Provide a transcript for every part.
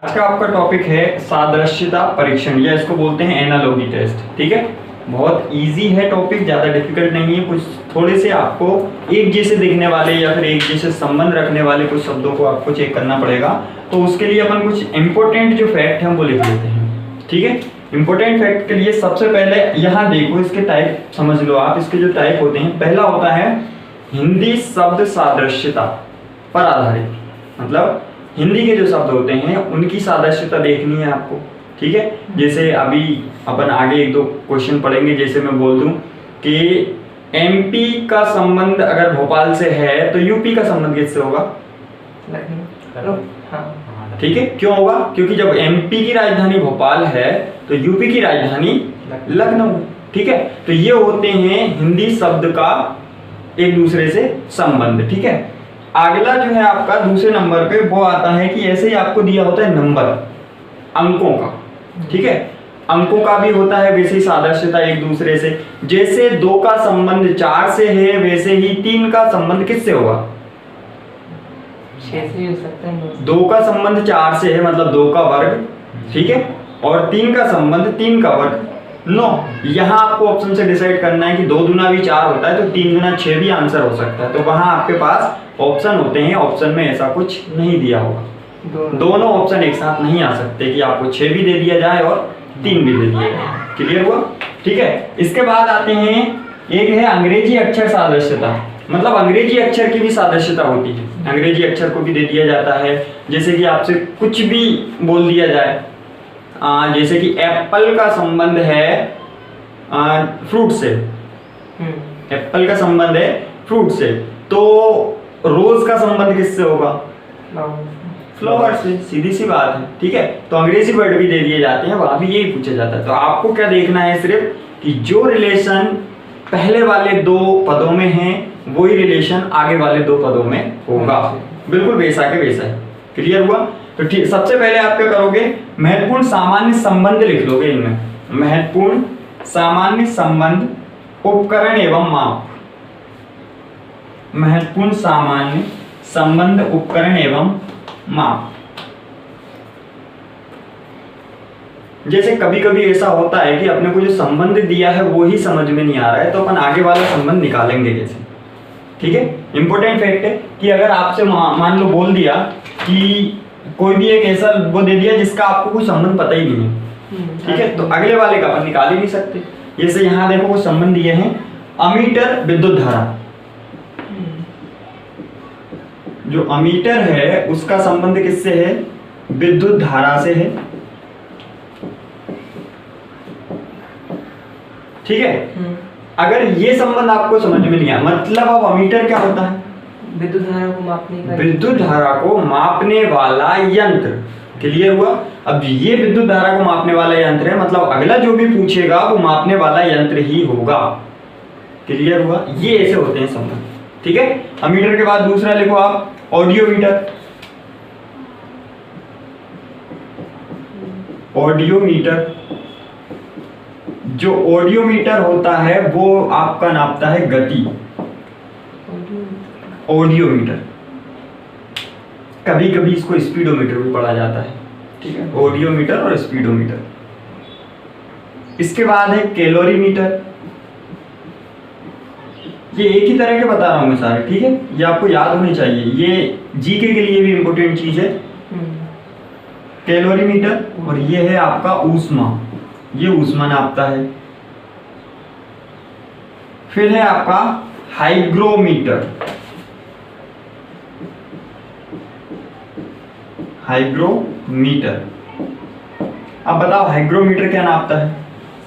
आज का आपका टॉपिक है सादृश्यता परीक्षण या इसको बोलते हैं एनालॉजी टेस्ट। ठीक है, बहुत इजी है टॉपिक, ज़्यादा डिफिकल्ट नहीं है। कुछ थोड़े से आपको एक जैसे दिखने वाले या फिर एक जैसे संबंध रखने वाले कुछ शब्दों को आपको चेक करना पड़ेगा। तो उसके लिए अपन कुछ इंपॉर्टेंट जो फैक्ट हैं वो लिख लेते हैं। ठीक है, इंपॉर्टेंट फैक्ट के लिए सबसे पहले यहाँ देखो, इसके टाइप समझ लो आप। इसके जो टाइप होते हैं, पहला होता है हिंदी शब्द सादृश्यता पर आधारित, मतलब हिंदी के जो शब्द होते हैं उनकी सादृश्यता देखनी है आपको। ठीक है, जैसे अभी अपन आगे एक दो क्वेश्चन पढ़ेंगे। जैसे मैं बोल दूं कि एमपी का संबंध अगर भोपाल से है तो यूपी का संबंध किससे होगा? ठीक है, क्यों होगा? क्योंकि जब एमपी की राजधानी भोपाल है तो यूपी की राजधानी लखनऊ। ठीक है, तो ये होते हैं हिंदी शब्द का एक दूसरे से संबंध। ठीक है, अगला जो है आपका दूसरे नंबर पे वो आता है कि ऐसे ही आपको दिया होता है नंबर, अंकों का। ठीक है, अंकों का भी होता है वैसे ही सादृश्यता एक दूसरे से। जैसे 2 का संबंध 4 से है वैसे ही 3 का संबंध किससे होगा? 6 से हो सकता है। 2 का संबंध 4 से है मतलब 2 का वर्ग। ठीक है, और 3 का संबंध 3 का वर्ग 9। यहाँ आपको ऑप्शन से डिसाइड करना है कि 2 दूना भी 4 होता है तो 3 गुना 6 भी आंसर हो सकता है। तो वहां आपके पास ऑप्शन होते हैं, ऑप्शन में ऐसा कुछ नहीं दिया होगा। दोनों ऑप्शन एक साथ नहीं आ सकते कि आपको 6 भी दे दिया जाए और 3 भी दे दिया जाए। क्लियर हुआ? ठीक है, इसके बाद आते हैं, एक है अंग्रेजी अक्षर सादृश्यता, मतलब अंग्रेजी अक्षर की भी सादृश्यता होती है। अंग्रेजी अक्षर को भी दे दिया जाता है। जैसे कि आपसे कुछ भी बोल दिया जाए, जैसे कि एप्पल का संबंध है फ्रूट से, एप्पल का संबंध है फ्रूट से, तो रोज का संबंध किससे होगा? फ्लावर से। सीधी सी बात है। ठीक है, तो अंग्रेजी वर्ड भी दे दिए जाते हैं, वहां भी यही पूछा जाता है। तो आपको क्या देखना है सिर्फ कि जो रिलेशन पहले वाले 2 पदों में है वही रिलेशन आगे वाले 2 पदों में होगा, बिल्कुल वैसा के वैसा है। क्लियर हुआ? तो ठीक, सबसे पहले आप क्या करोगे? महत्वपूर्ण सामान्य संबंध लिख लोगे इनमें। महत्वपूर्ण सामान्य संबंध, उपकरण एवं माप। महत्वपूर्ण सामान्य संबंध, उपकरण एवं माप। जैसे कभी कभी ऐसा होता है कि अपने को जो संबंध दिया है वो ही समझ में नहीं आ रहा है, तो अपन आगे वाला संबंध निकालेंगे कैसे। ठीक है, इंपॉर्टेंट फैक्ट है कि अगर आपसे मान लो बोल दिया कि कोई भी एक ऐसा वो दे दिया जिसका आपको कुछ संबंध पता ही नहीं है, ठीक है, तो अगले वाले का अपन निकाल ही नहीं सकते। जैसे यहाँ देखो कुछ संबंध दिए हैं, अमीटर विद्युत धारा। जो अमीटर है उसका संबंध किससे है? विद्युत धारा से है। ठीक है, अगर ये संबंध आपको समझ में नहीं आया, मतलब अब अमीटर क्या होता है? विद्युत धारा को मापने का, विद्युत धारा को मापने वाला यंत्र। क्लियर हुआ? अब ये विद्युत धारा को मापने वाला यंत्र है, मतलब अगला जो भी पूछेगा वो मापने वाला यंत्र ही होगा। क्लियर हुआ? ये ऐसे होते हैं संबंध। ठीक है, अमीटर के बाद दूसरा लिखो आप, ऑडियोमीटर। ऑडियोमीटर, जो ऑडियोमीटर होता है वो आपका नापता है गति। ऑडियोमीटर, कभी कभी इसको स्पीडोमीटर भी पढ़ा जाता है। ठीक है, ऑडियोमीटर और स्पीडोमीटर। इसके बाद है कैलोरीमीटर। ये एक ही तरह के बता रहा हूं मैं सारे। ठीक है, ये आपको याद होनी चाहिए, ये जीके के लिए भी इंपॉर्टेंट चीज है। कैलोरीमीटर, और ये है आपका ऊष्मा, ये ऊष्मा नापता है। फिर है आपका हाइग्रोमीटर। हाइग्रोमीटर, अब बताओ हाइग्रोमीटर क्या नापता है?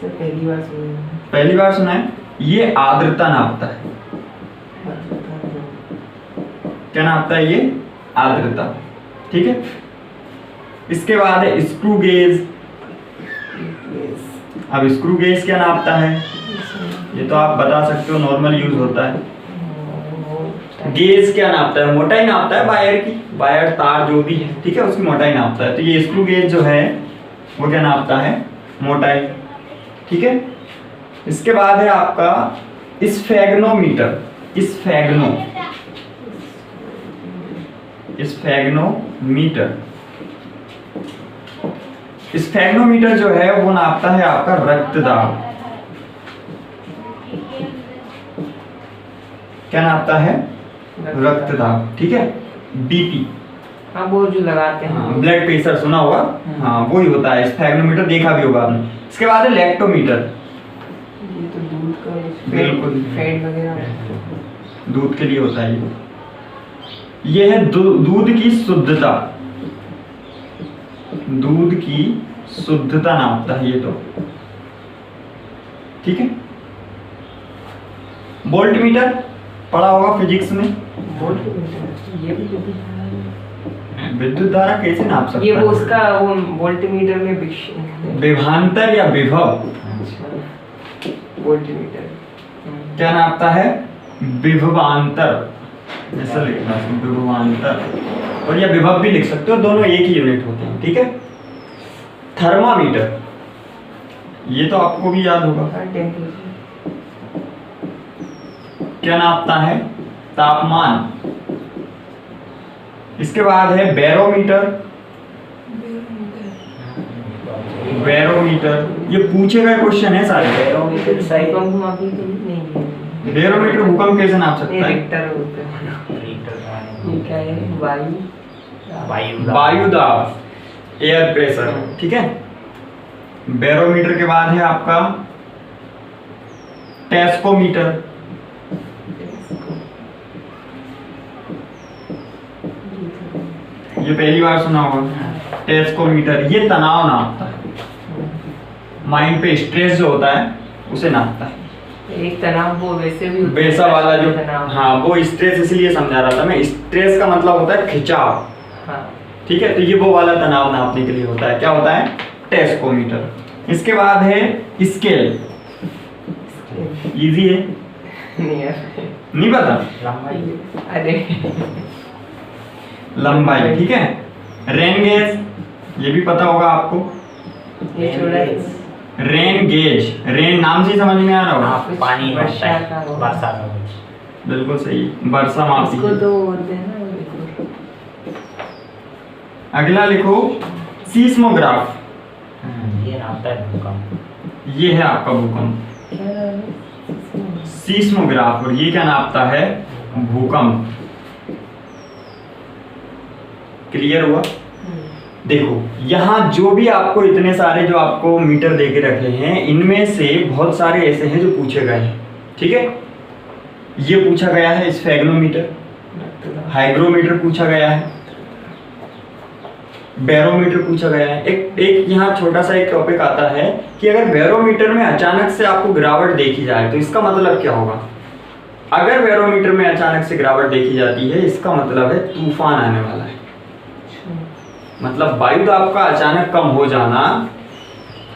पहली बार सुना। पहली बार सुना है? ये आर्द्रता नापता है। क्या नापता है? ये आर्द्रता। ठीक है, इसके बाद है स्क्रू गेज। अब स्क्रू गेज क्या नापता है? ये तो आप बता सकते हो, नॉर्मल यूज होता है। गेज क्या नापता है? मोटाई नापता है वायर की, वायर तार जो भी है, ठीक है, उसकी मोटाई नापता है। तो ये स्क्रू गेज जो है वो क्या नापता है? मोटाई। ठीक है, इसके बाद है आपका स्फेग्नोमीटर। स्फेग्नोमीटर स्फेग्नोमीटर जो है वो नापता है आपका रक्त दाब। क्या नापता है? रक्त दाब, ठीक है। बीपी, हाँ वो जो लगाते हैं, ब्लड प्रेशर सुना होगा, हाँ वही होता है स्फेग्नोमीटर, देखा भी होगा आपने। इसके बाद है लैक्टोमीटर, ये तो दूध का बिल्कुल। फैट वगैरह दूध के लिए होता है ये है दूध की शुद्धता, दूध की शुद्धता नापता है ये तो, ठीक है। वोल्टमीटर पढ़ा होगा फिजिक्स में। ये भी विद्युत धारा कैसे नाप सकता ये वो है? उसका वो वोल्टमीटर में विभवांतर या विभव वोल्टमीटर क्या नापता है? विभवांतर, ऐसा लिखना है विभवांतर, और या विभव भी लिख सकते हो, दोनों एक ही यूनिट होते हैं, ठीक है। थर्मामीटर, ये तो आपको भी याद होगा, क्या नापता है? तापमान। इसके बाद है बैरोमीटर, बैरोमीटर ये पूछे गए क्वेश्चन है सारे। बैरोमीटर साइकोम मापी तो नहीं, बैरोमीटर भूकंप कैसे नाप सकता है? रिक्टर होता है। ये क्या है? वायु दाब, एयर प्रेशर, ठीक है। बैरोमीटर के बाद है आपका टेस्कोमीटर, ये पहली बार सुना होगा। टेस्कोमीटर ये तनाव नापता है, माइंड पे स्ट्रेस जो होता है उसे नापता है। एक तनाव वो वैसे भी होता है, वैसा वाला जो, तनाव। हाँ वो स्ट्रेस इसलिए समझा रहा था मैं, स्ट्रेस का मतलब होता है खिंचाव, हाँ। ठीक है। तो ये वो वाला तनाव नापने के लिए होता है, क्या होता है? टेस्कोमीटर। इसके बाद है स्केल, इजी है, नहीं पता? अरे लंबाई, ठीक है। रेन गेज, ये भी पता होगा आपको। ये छोड़ा है। रेन गेज, रेन नाम से ही समझ में आ रहा होगा, पानी वर्षा होता का है, होगा। वर्षा का। बिल्कुल सही, वर्षा मापी इसको है। तो बोलते हैं ना देखो। अगला लिखो सीस्मोग्राफ, ये नापता है भूकंप। ये है आपका भूकंप, क्या नाम है? सीस्मोग्राफ, और ये क्या नापता है? भूकंप। क्लियर हुआ? देखो यहाँ जो भी आपको इतने सारे जो आपको मीटर दे के रखे हैं, इनमें से बहुत सारे ऐसे हैं जो पूछे गए हैं, ठीक है। ये पूछा गया है स्फेग्नोमीटर, हाइग्रोमीटर पूछा गया है, बैरोमीटर पूछा गया है। एक यहाँ छोटा सा एक टॉपिक आता है कि अगर बैरोमीटर में अचानक से आपको गिरावट देखी जाए तो इसका मतलब क्या होगा? अगर बैरोमीटर में अचानक से गिरावट देखी जाती है, इसका मतलब है तूफान आने वाला है। मतलब वायु दाब का अचानक कम हो जाना,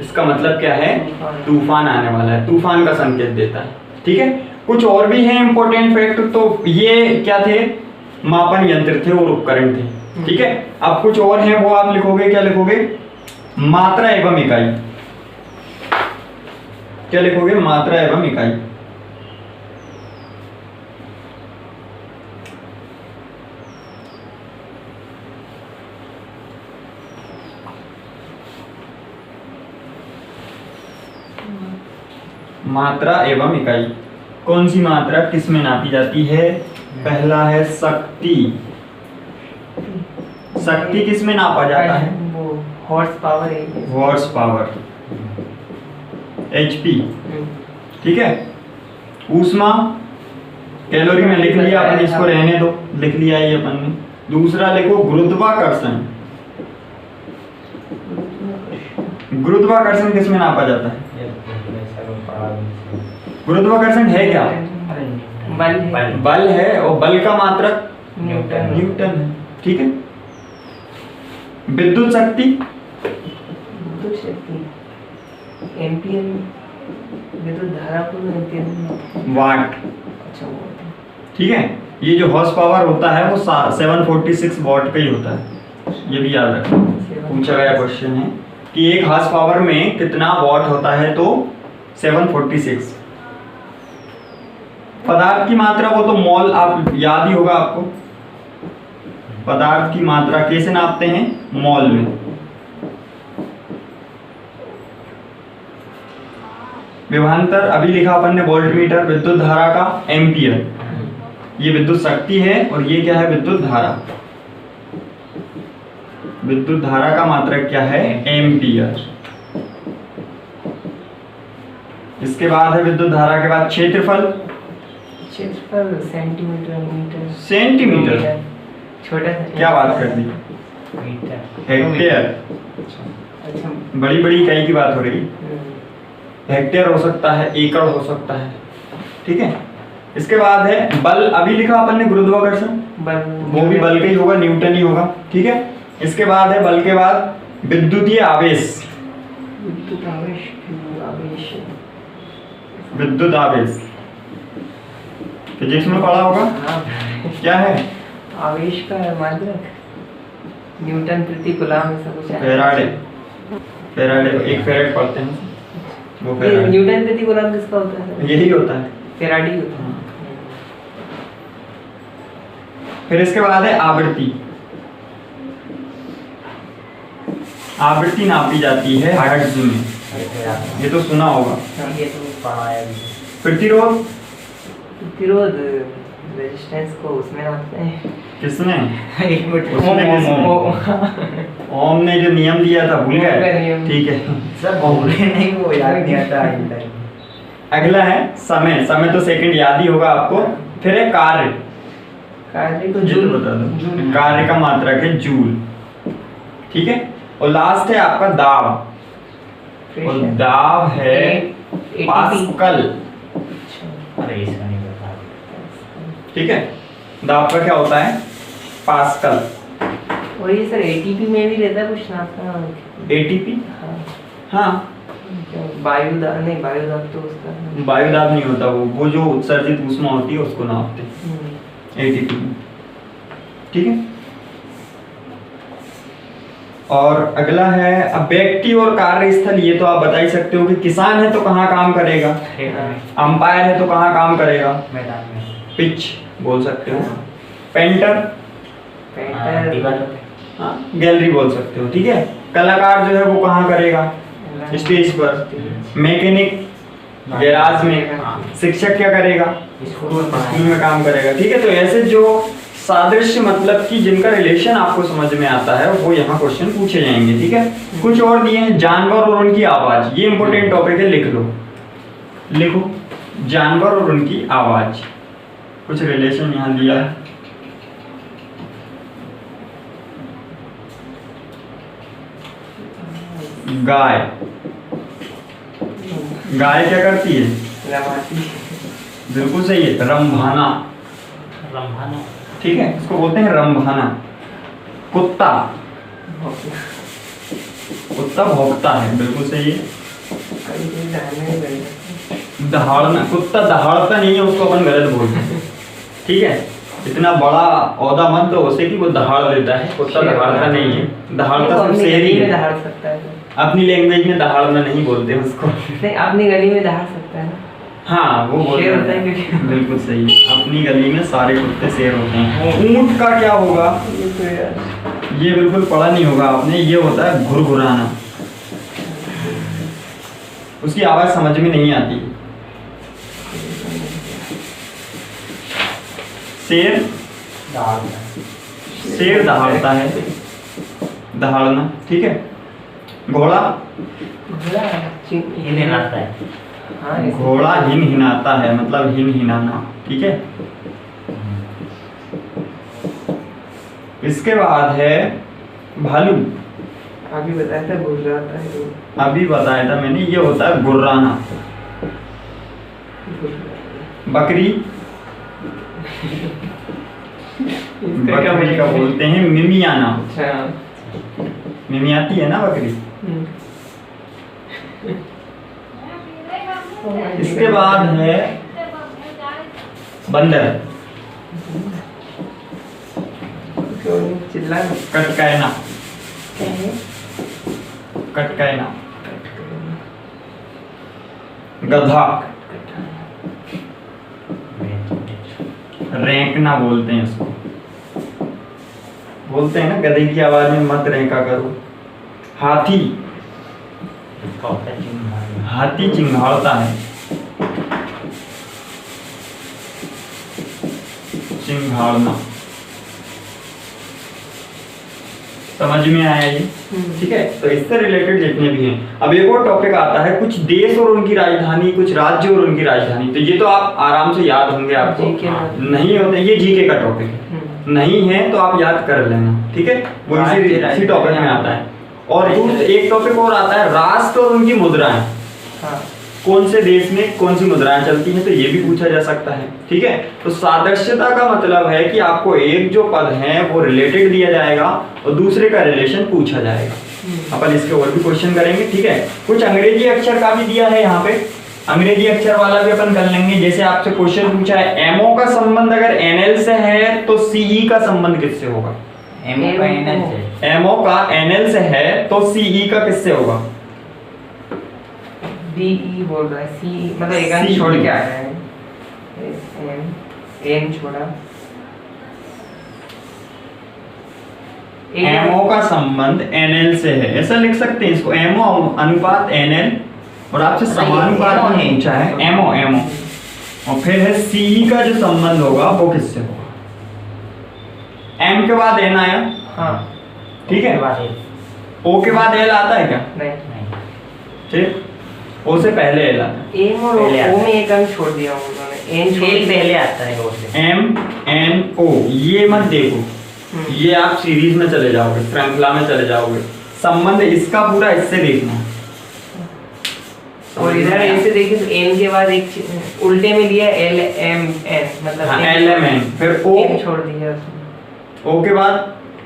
इसका मतलब क्या है? तूफान आने वाला है, तूफान का संकेत देता है, ठीक है। कुछ और भी हैं इंपॉर्टेंट फैक्ट, तो ये क्या थे? मापन यंत्र थे और उपकरण थे, ठीक है। अब कुछ और हैं, वो आप लिखोगे, क्या लिखोगे? मात्रा एवं इकाई, क्या लिखोगे? मात्रा एवं इकाई। मात्रा एवं इकाई, कौन सी मात्रा किस में नापी जाती है? पहला है शक्ति, शक्ति किस में नापा जाता है? वो हॉर्स पावर है। हॉर्स पावर, एचपी, ठीक है। ऊष्मा कैलोरी में लिख लिया अपन, इसको रहने दो, लिख लिया ये अपन ने। दूसरा लिखो गुरुत्वाकर्षण, गुरुत्वाकर्षण किस में नापा जाता है? गुरुत्वाकर्षण है क्या? बल है, और बल का मात्रक न्यूटन है, ठीक है। विद्युत शक्ति, एम्पियर, विद्युत धारा को एम्पियर वाट, अच्छा ठीक है। ये जो हॉर्स पावर होता है वो 746 वॉट का ही होता है, ये भी याद रखना। पूछा गया क्वेश्चन है कि एक हॉर्स पावर में कितना वॉट होता है, तो 746। पदार्थ की मात्रा, वो तो मॉल, आप याद ही होगा आपको। पदार्थ की मात्रा कैसे नापते हैं? मॉल में। विभवांतर अभी लिखा अपन ने वोल्ट मीटर, विद्युत धारा का एम्पियर, ये विद्युत शक्ति है और ये क्या है विद्युत धारा। विद्युत धारा का मात्रक क्या है एम्पियर। इसके बाद है विद्युत धारा के बाद क्षेत्रफल, क्षेत्रफल सेंटीमीटर मीटर सेंटीमीटर, छोटा सा क्या बात कर दी, मीटर, हेक्टेयर, अच्छा बड़ी बड़ी इकाई की बात हो रही। हम्म, हेक्टेयर हो सकता है, एकड़ हो सकता है, ठीक है। इसके बाद है बल, अभी लिखा अपन ने गुरुत्वाकर्षण, वो भी बल का ही होगा, न्यूटन ही होगा, ठीक है। इसके बाद है बल के बाद विद्युतीय आवेश, विद्युत आवेश आवेश विद्युत आवेश फिजिक्स में पढ़ा होगा, हाँ, क्या है आवेश का मात्रक न्यूटन प्रति कूलम ऐसा कुछ है। फेराडे, फेराडे एक फेरेड पढ़ते हैं वो ये फेराडे, न्यूटन प्रति कूलम किसका होता है? यही होता है। फेराडी होता है। फिर इसके बाद है आवृत्ति, आवृत्ति नापी जाती है हर्ट्ज में, ये तो सुना होगा। ये तो पढ़ाया भी है। प्रतिरोध, प्रतिरोध रेजिस्टेंस को उसमें नापते हैं। किसने, एक मिनट उसमें ओम ने जो नियम दिया था भूल ओम का गए, नियम। ठीक है। सब बोले नहीं, वो याद नहीं आता है। अगला है समय, समय तो सेकंड याद ही होगा आपको। फिर है कार्य, कार्य को ये तो जूल बता दो, जूल कार्य का मात्रक है जूल, ठीक है। और लास्ट है आपका दाब, और दाब है पास्कल, अरे इसका नहीं बता। ठीक है। दाब का क्या होता है पास्कल। और ये सर एटीपी में भी रहता है कुछ नापना। एटीपी, हाँ हाँ वायुदाब नहीं, वायुदाब तो उसका वायुदाब नहीं होता, वो जो उत्सर्जित ऊष्मा होती है उसको नापते हैं एटीपी, ठीक है। और अगला है अब व्यक्ति और कार्यस्थल, ये तो आप बता ही सकते हो कि किसान है तो कहाँ काम करेगा, अंपायर है तो कहाँ काम करेगा, मैदान में। पिच बोल सकते हो, पेंटर, पेंटर दीवारों पे। हाँ गैलरी बोल सकते हो, ठीक है। कलाकार जो है वो कहाँ करेगा स्टेज पर, मैकेनिक गैराज में, शिक्षक क्या करेगा स्कूल में काम करेगा, ठीक है। तो ऐसे जो सादृश्य मतलब कि जिनका रिलेशन आपको समझ में आता है वो यहाँ क्वेश्चन पूछे जाएंगे, ठीक है। कुछ और दिए हैं, जानवर और उनकी आवाज, ये इंपॉर्टेंट टॉपिक है, लिख लो, लिखो जानवर और उनकी आवाज, कुछ रिलेशन यहाँ दिया है। गाय, गाय क्या करती है, रमाती बिल्कुल सही है, रंभाना, रंभाना, ठीक है, इसको बोलते हैं रंभाना। कुत्ता, कुत्ता भौंकता है, बिल्कुल सही है। कभी कभी दहाड़ने में बैठ जाते हैं। दहाड़ना, कुत्ता दहाड़ता नहीं है, उसको अपन गलत बोलते हैं, ठीक है। इतना बड़ा औदा मत दो उसे कि वो दहाड़ देता है, कुत्ता दहाड़ता नहीं है, दहाड़ता वो सिर्फ अपनी शेर ही गली में है। दहाड़ सकता है तो। अपनी लैंग्वेज में दहाड़ना नहीं बोलते हैं उसको, नहीं अपनी गली में दहाड़ सकता है ना। हाँ वो बोलते शेर होता है हैं, क्योंकि बिल्कुल सही है। अपनी गली में सारे कुत्ते शेर होते हैं। ऊंट का क्या होगा, ये तो यार ये बिल्कुल पढ़ा नहीं होगा आपने, ये होता है घुरघुराना, उसकी आवाज समझ में नहीं आती। शेर, शेर दहाड़ता है, दहाड़ना, ठीक है। घोड़ा, घोड़ा हिंदी आता है। हाँ इस- घोड़ा हिन हिनाता है, मतलब हिन हिनाना, ठीक है। इसके बाद है भालू, अभी बताया था गुजराता है तो अभी बताया था मैंने, ये होता है गुर्राना। बकरी, इसका क्या बकरी का मतलब है? बोलते हैं मिमियाना, अच्छा मिमियाती है ना बकरी। इसके बाद है बंदर, चिल्ला कटकैना, क्या है? कटकैना। गधा, रैंकना बोलते हैं इसको, बोलते हैं ना गधे की आवाज में मत रैंका करो। हाथी, इसका होता है चिंगारी। हाथी चिंगाड़ता है, चिंगाड़ना। समझ में आया ये? ठीक है, तो इससे रिलेटेड जितने भी हैं। अब एक और टॉपिक आता है, कुछ देश और उनकी राजधानी, कुछ राज्य और उनकी राजधानी। तो ये तो आप आराम से याद होंगे आपको, नहीं होते ये जीके का टॉपिक है, नहीं है तो आप याद कर लेना, ठीक है, वो इसी टॉपिक में आता है। और एक टॉपिक और आता है, राष्ट्र और उनकी मुद्राएं। कौन से देश में कौन सी मुद्राएं चलती हैं, तो ये भी पूछा जा सकता है, ठीक है। तो सादृश्यता का मतलब है कि आपको एक जो पद है वो रिलेटेड दिया जाएगा और दूसरे का रिलेशन पूछा जाएगा। अपन इसके और भी क्वेश्चन करेंगे, ठीक है। कुछ अंग्रेजी अक्षर का भी दिया है यहाँ पे, अंग्रेजी अक्षर वाला भी अपन कर लेंगे। जैसे आपसे क्वेश्चन पूछा है, एमओ का संबंध अगर एनएल से है तो सीई का संबंध किससे होगा? एमओ का एनएल से। एमओ का एनएल से है तो सीई का किससे होगा? डीई बोल रहा है, सी मतलब एक अंक छोड़ के आ रहा है, एन छोड़ा। एमओ का संबंध एनएल से है, ऐसा लिख सकते हैं इसको, एमओ अनुपात एनएल। और आपसे समानुपात में पूछा है एमओ, एमओ और फिर है सीई का जो संबंध होगा वो किससे होगा? एम के बाद एन आया, हाँ ठीक है, ओ के बाद एल आता है क्या? नहीं, ठीक, ओ से पहले एल आता है। एम और ओ में एक अंक छोड़ दिया उन्होंने, एन छोड़ पहले आता है ओ से। एम एन ओ, ये मत देखो, ये आप सीरीज में चले जाओगे, श्रृंखला में चले जाओगे। संबंध इसका पूरा इससे देखना, और इधर ऐसे देखिए तो एन के बाद एक उल्टे में लिया एल एम एन, मतलब एल एम एन, फिर ओ छोड़ दिया, ओ के बाद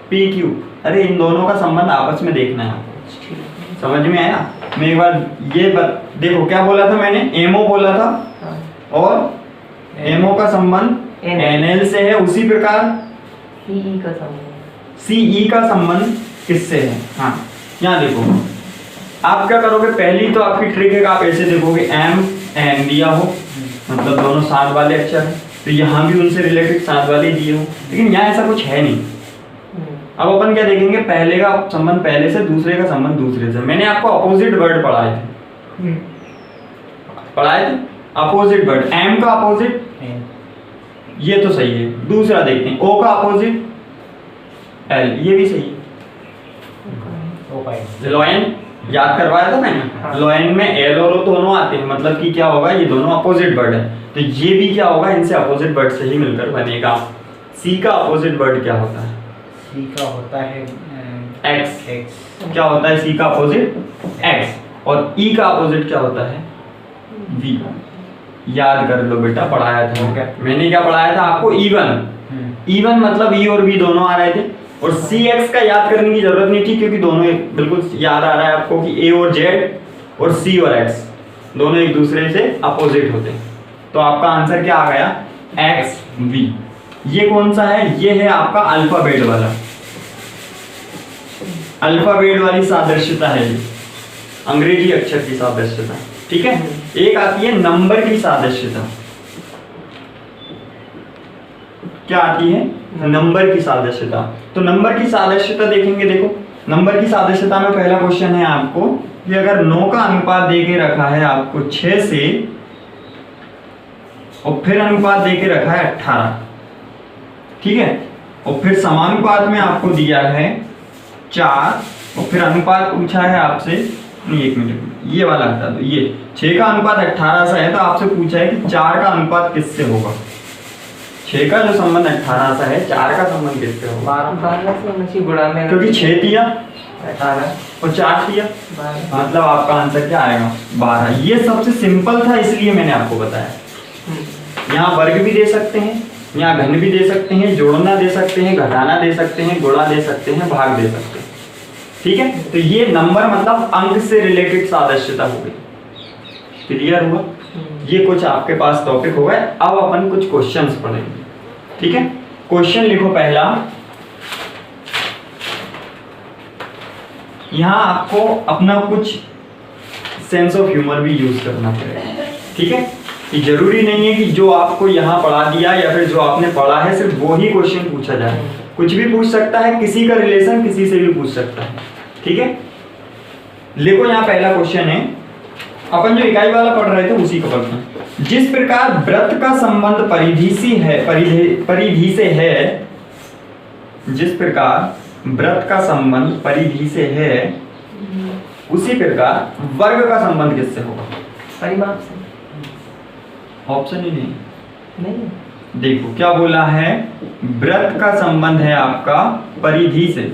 पी क्यू। अरे इन दोनों का संबंध आपस में देखना है आपको, समझ में आया? मैं एक बार ये देखो क्या बोला था मैंने, एमओ बोला था, और एमओ का संबंध एनएल से है, उसी प्रकार सीई का संबंध, सीई का संबंध किससे है? हाँ यहाँ देखो, आप क्या करोगे, पहली तो आपकी ट्रिक है, आप ऐसे देखोगे एम एन दिया हो, मतलब दोनों साथ वाले अक्षर हैं, तो यहाँ भी उनसे रिलेटेड साथ वाले दिए हो, लेकिन यहाँ ऐसा कुछ है नहीं। अब अपन क्या देखेंगे, पहले का संबंध पहले से, दूसरे का संबंध दूसरे से। मैंने आपको अपोजिट वर्ड पढ़ाए थे, अपोजिट वर्ड। एम का अपोजिट ये तो सही है, दूसरा देखते हैं, ओ का अपोजिट एल, ये भी सही है। लॉयन याद करवाया था मैंने, लॉयन में एल और ओ दोनों आते हैं, मतलब कि क्या होगा, ये दोनों अपोजिट वर्ड है, तो ये भी क्या होगा, इनसे अपोजिट वर्ड से ही मिलकर बनेगा। सी का अपोजिट वर्ड क्या होता है? सी का होता है एक्स। क्या होता है सी का अपोजिट? एक्स। और ई का अपोजिट क्या होता है? वी। याद कर लो बेटा, पढ़ाया था मैंने, क्या पढ़ाया था आपको? इवन। इवन मतलब ई और वी दोनों आ रहे थे, और सी एक्स का याद करने की जरूरत नहीं थी, क्योंकि दोनों बिल्कुल याद आ रहा है आपको कि ए और जेड और सी और एक्स दोनों एक दूसरे से अपोजिट होते हैं। तो आपका आंसर क्या आ गया? X V. ये कौन सा है? ये है आपका अल्फाबेट वाला, अल्फाबेट वाली सादृश्यता है ये, अंग्रेजी अक्षर की सादृश्यता, ठीक है। एक आती है नंबर की सादृश्यता। क्या आती है? नंबर की सादृश्यता। तो नंबर की सादृश्यता देखेंगे, देखो नंबर की सादृश्यता में पहला क्वेश्चन है आपको कि अगर 9 का अनुपात दे के रखा है आपको 6 से, और फिर अनुपात दे के रखा है 18, ठीक है, और फिर समानुपात में आपको दिया है 4, और फिर अनुपात पूछा है आपसे, नहीं एक मिनट, ये वाला हटा दो, ये 6 का अनुपात 18 से है, तो आपसे पूछा है कि 4 का अनुपात किससे होगा? 6 का जो संबंध 18 से है, 4 का संबंध किससे होगा? 12 से उनकी गुणा में, क्योंकि 6 दिया 18 और 4 दिया, 12, मतलब आपका आंसर क्या आएगा? 12। ये सबसे सिंपल था, इसलिए मैंने आपको बताया। यहाँ वर्ग भी दे सकते हैं, यहाँ घन भी दे सकते हैं, जोड़ना दे सकते हैं, घटाना दे सकते हैं, गुणा दे सकते हैं, भाग दे सकते हैं, ठीक है। तो ये नंबर मतलब अंक से रिलेटेड सादृश्यता हो गई। क्लियर हुआ? ये कुछ आपके पास टॉपिक हो गए। अब अपन कुछ क्वेश्चंस पढ़ेंगे, ठीक है। क्वेश्चन लिखो पहला, यहाँ आपको अपना कुछ सेंस ऑफ ह्यूमर भी यूज करना पड़ेगा, ठीक है। ये जरूरी नहीं है कि जो आपको यहाँ पढ़ा दिया या फिर जो आपने पढ़ा है सिर्फ वो ही क्वेश्चन पूछा जाए, कुछ भी पूछ सकता है, किसी का रिलेशन किसी से भी पूछ सकता है, ठीक है। देखो यहाँ पहला क्वेश्चन है, अपन जो इकाई वाला पढ़ रहे थे उसी को पढ़ते हैं। जिस प्रकार वृत्त का संबंध परिधि से है, जिस प्रकार वृत्त का संबंध परिधि से है, उसी प्रकार वर्ग का संबंध किससे होगा? परिमाप से। ऑप्शन ही नहीं। नहीं, देखो क्या बोला है, वृत्त का संबंध है आपका परिधि से।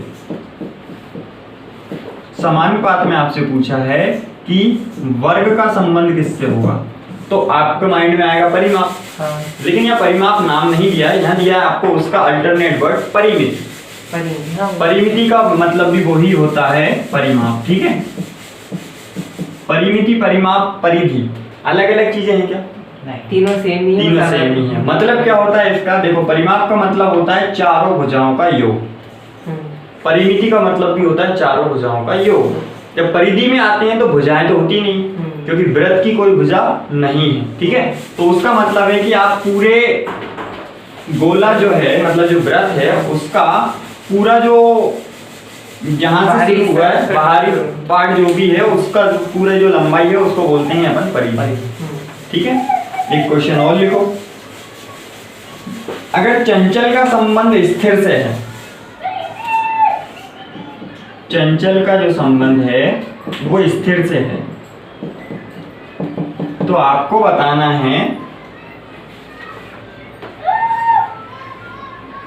समानुपात में आपसे पूछा है कि वर्ग का संबंध किससे होगा, तो आपके माइंड में आएगा परिमाप। हाँ, लेकिन यहाँ परिमाप नाम नहीं दिया है, यहाँ दिया है आपको उसका अल्टरनेट वर्ड परिमिति। हाँ, परिमिति का मतलब भी वही होता है परिमाप, ठीक है। परिमिति, परिमाप, परिधि अलग अलग चीजें हैं क्या? नहीं, तीनों सेम ही है। तीनों सेम ही है। मतलब क्या होता है इसका, देखो परिमाप का मतलब होता है चारों भुजाओं का योग, परिमिति का मतलब भी होता है चारों भुजाओं का योग। जब परिधि में आते हैं तो भुजाएं तो होती नहीं, क्योंकि वृत्त की कोई भुजा नहीं है, ठीक है। तो उसका मतलब है कि आप पूरे गोला जो है, मतलब जो वृत्त है उसका पूरा जो जहां से शुरू हुआ है बाहरी पार्ट जो भी है उसका जो पूरा जो लंबाई है उसको बोलते हैं अपन परिधि, ठीक है। एक क्वेश्चन और लिखो, अगर चंचल का संबंध स्थिर से है, चंचल का जो संबंध है वो स्थिर से है, तो आपको बताना है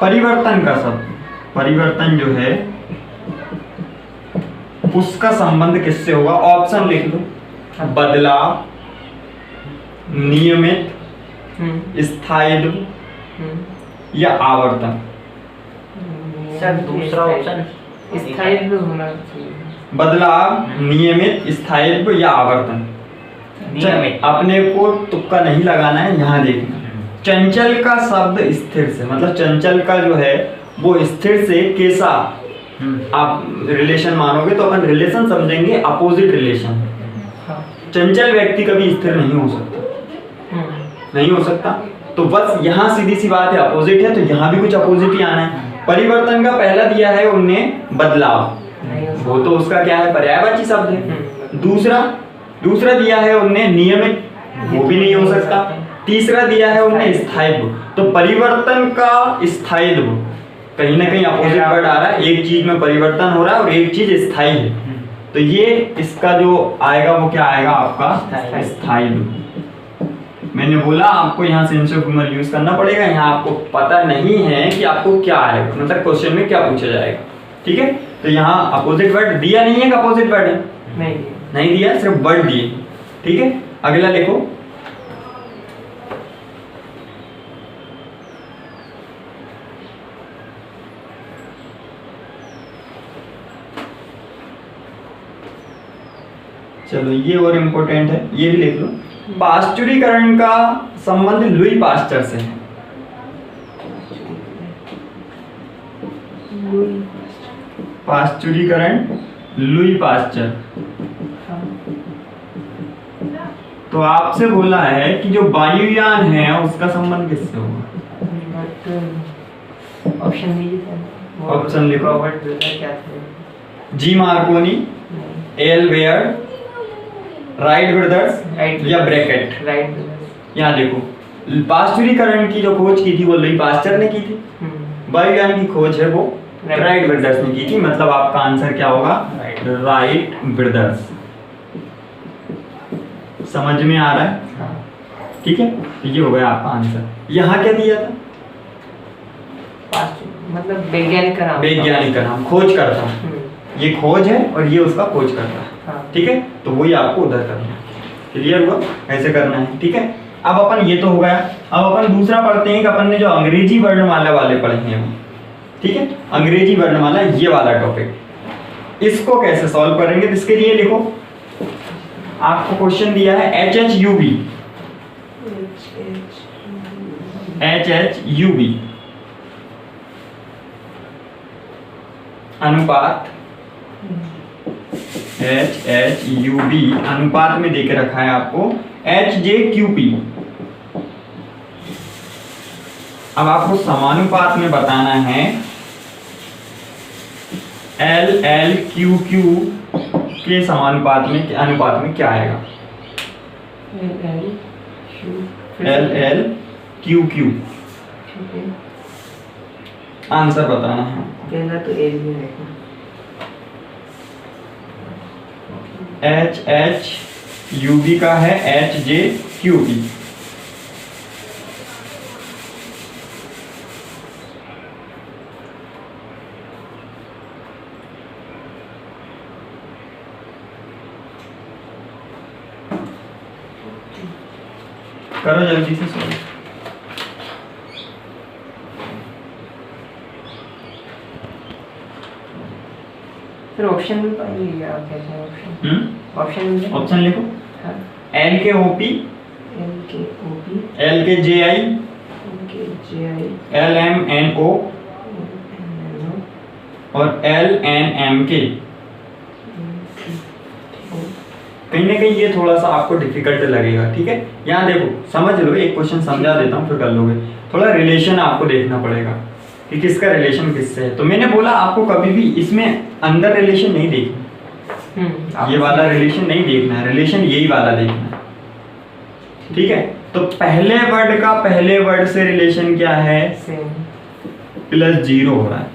परिवर्तन का शब्द, परिवर्तन जो है उसका संबंध किससे होगा? ऑप्शन लिख लो, बदलाव, नियमित, स्थायित्व या आवर्तन। सर दूसरा ऑप्शन स्थायित्व होना चाहिए। बदलाव, नियमित, स्थायित्व या आवर्तन। नियमित। अपने को तुक्का नहीं लगाना है, यहाँ देखना। चंचल का शब्द स्थिर से, मतलब चंचल का जो है वो स्थिर से कैसा आप रिलेशन मानोगे, तो अपन रिलेशन समझेंगे अपोजिट रिलेशन। हाँ, चंचल व्यक्ति कभी स्थिर नहीं हो सकता, नहीं हो सकता। तो बस यहाँ सीधी सी बात है, अपोजिट है तो यहाँ भी कुछ अपोजिट ही आना है। परिवर्तन का पहला दिया है उनने बदलाव, वो तो उसका क्या है, पर्यायवाची शब्द है। दूसरा दिया है उनने नियमित, वो भी नहीं हो सकता। तीसरा दिया है उनने स्थायित्व, तो परिवर्तन का स्थायित्व कहीं ना कहीं अपोजिट वर्ड आ रहा है। एक चीज में परिवर्तन हो रहा है और एक चीज स्थायी है, तो ये इसका जो आएगा वो क्या आएगा आपका स्थायित्व। मैंने बोला आपको यहाँ सेंस ऑफ ह्यूमर यूज करना पड़ेगा, यहाँ आपको पता नहीं है कि आपको क्या आएगा, मतलब क्वेश्चन में क्या पूछा जाएगा, ठीक है। तो यहाँ अपोजिट वर्ड दिया नहीं है, अपोजिट वर्ड है नहीं दिया, सिर्फ वर्ड दिए, ठीक है। अगला लिखो, चलो ये और इम्पोर्टेंट है, ये भी लिख लो। पाश्चुरीकरण का संबंध लुई पास्चर से है। पाश्चुरीकरण, लुई पास्चर। तो आपसे बोला है कि जो वायुयान है उसका संबंध किससे होगा? ऑप्शन दीजिए। ऑप्शन लिखो। रॉबर्ट ब्यूलर क्या थे? जी मार्कोनी, एल वेयर, राइट ब्रदर्स या ब्रैकेट। Wright brothers. यहाँ देखो, पाश्चुरीकरण की जो खोज की थी वो लुई पास्चर ने की थी, वायुयान की खोज है वो राइट ब्रदर्स ने की थी। मतलब आपका आंसर क्या होगा? Wright brothers. समझ में आ रहा है? ठीक है, ये हो गया आपका आंसर। यहाँ क्या दिया था? मतलब वैज्ञानिक का नाम। वैज्ञानिक का नाम, खोज करता। ये खोज है और ये उसका खोज करता है, ठीक है। तो वही आपको उधर करना है। क्लियर हुआ? ऐसे करना है, ठीक है। अब अपन ये तो हो गया, अब अपन दूसरा पढ़ते हैं कि अपन ने जो अंग्रेजी वर्णमाला वाले पढ़े हैं, ठीक है, अंग्रेजी वर्णमाला ये वाला टॉपिक, इसको कैसे सॉल्व करेंगे? तो इसके लिए लिखो, आपको क्वेश्चन दिया है HHUB, HHUB अनुपात, HHUB अनुपात में देके रखा है आपको HJQP। अब आपको समानुपात में बताना है LLQQ के समानुपात में अनुपात में क्या आएगा? L L L Q Q. ठीक है, आंसर बताना है। पहला तो एल ही रहेगा। एच एच यू बी का है एच जे क्यू बी। करो जल्दी से सॉल्व। फिर ऑप्शन भी पाइए या कैसे ऑप्शन? ऑप्शन में ऑप्शन लिखो। हाँ, एल के ओ पी, एल के O P, L K J I, L K J I, L M N O N N और एल एन एम के। कहीं ना कहीं ये थोड़ा सा आपको डिफिकल्ट लगेगा, ठीक है। यहाँ देखो समझ लो, एक क्वेश्चन समझा देता हूँ फिर कर लोगे। थोड़ा रिलेशन आपको देखना पड़ेगा कि किसका रिलेशन किससे है। तो मैंने बोला आपको कभी भी इसमें अंदर रिलेशन नहीं देखना, ये वाला रिलेशन नहीं देखना है, रिलेशन यही वाला देखना है, ठीक है। तो पहले वर्ड का पहले वर्ड से रिलेशन क्या है? सेम +0 हो रहा है,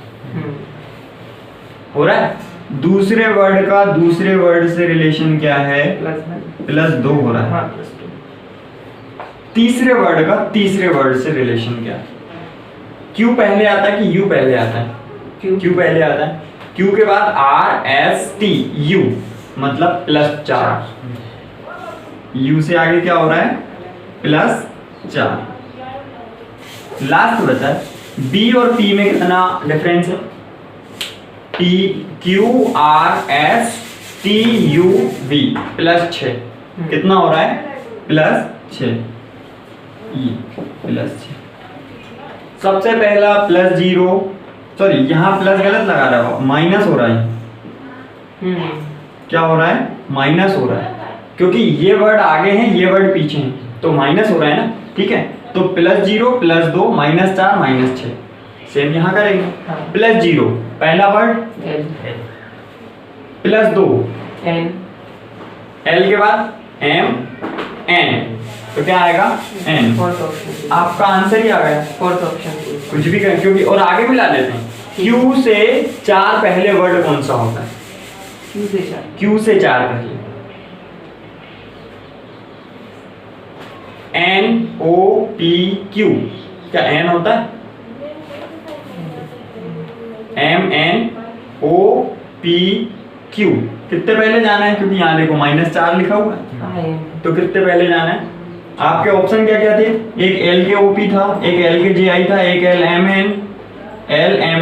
हो रहा है। दूसरे वर्ड का दूसरे वर्ड से रिलेशन क्या है? +2 हो रहा है। हाँ, +2। तीसरे वर्ड का तीसरे वर्ड से रिलेशन क्या है? क्यू पहले आता है कि यू पहले आता है? क्यू पहले आता है। क्यू के बाद आर एस टी यू मतलब +4। यू से आगे क्या हो रहा है? +4। लास्ट बचा बी और पी में कितना डिफरेंस है? T Q R S T U V +6 कितना हो रहा है? +6 +6। सबसे पहला +0, सॉरी यहाँ प्लस गलत लगा रहा हो, माइनस हो रहा है। क्या हो रहा है? माइनस हो रहा है, क्योंकि ये वर्ड आगे हैं ये वर्ड पीछे हैं, तो माइनस हो रहा है ना, ठीक है। तो +0 +2 -4 -6 सेम यहाँ करेंगे। हाँ। +0 पहला वर्ड, +2 एन, एल के बाद एम एन, तो क्या आएगा? एन। फोर्थ ऑप्शन, आपका आंसर ही आ गया। Fourth option. कुछ भी करें, क्योंकि और आगे मिला लेते हैं। Q से 4 पहले वर्ड कौन सा होता है? क्यू से 4, Q से 4 पहले N O P Q, क्या N होता है? M N O P Q कितने पहले जाना है? क्योंकि यहाँ देखो -4 लिखा हुआ है, तो कितने पहले जाना है? आपके ऑप्शन क्या क्या थे? एक L के O P था, एक L के J I था, एक L M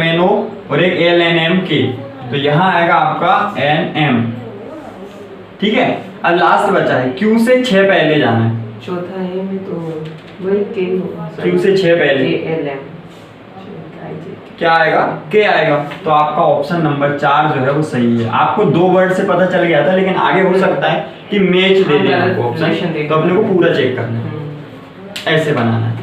N O और एक L N M K। तो यहाँ आएगा आपका N M, ठीक है। अब लास्ट बचा है Q से 6 पहले जाना है। चौथा है में तो वही के होगा। Q से 6 पहले एल एम क्या आएगा? K आएगा। तो आपका ऑप्शन नंबर 4 जो है वो सही है। आपको 2 वर्ड से पता चल गया था, लेकिन आगे हो सकता है कि मैच दे दें आपको ऑप्शन, तो अपने को पूरा चेक करना है, ऐसे बनाना है।